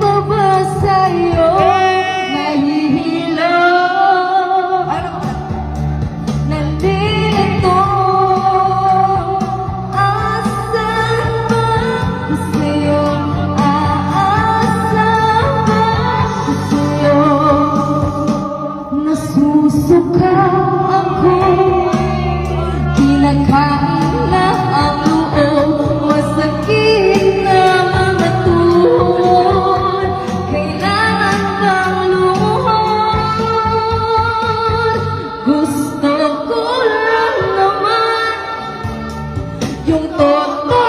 pa ba sa'yo nahihilo? Nandito, asan ba ako sa'yo? Aasa ba ako sa'yo? Nasusuka ako, kinakain na ang loob, masakit na mga tuhod, kailangan kang lumuhod. Gusto ko lang naman yung totoo.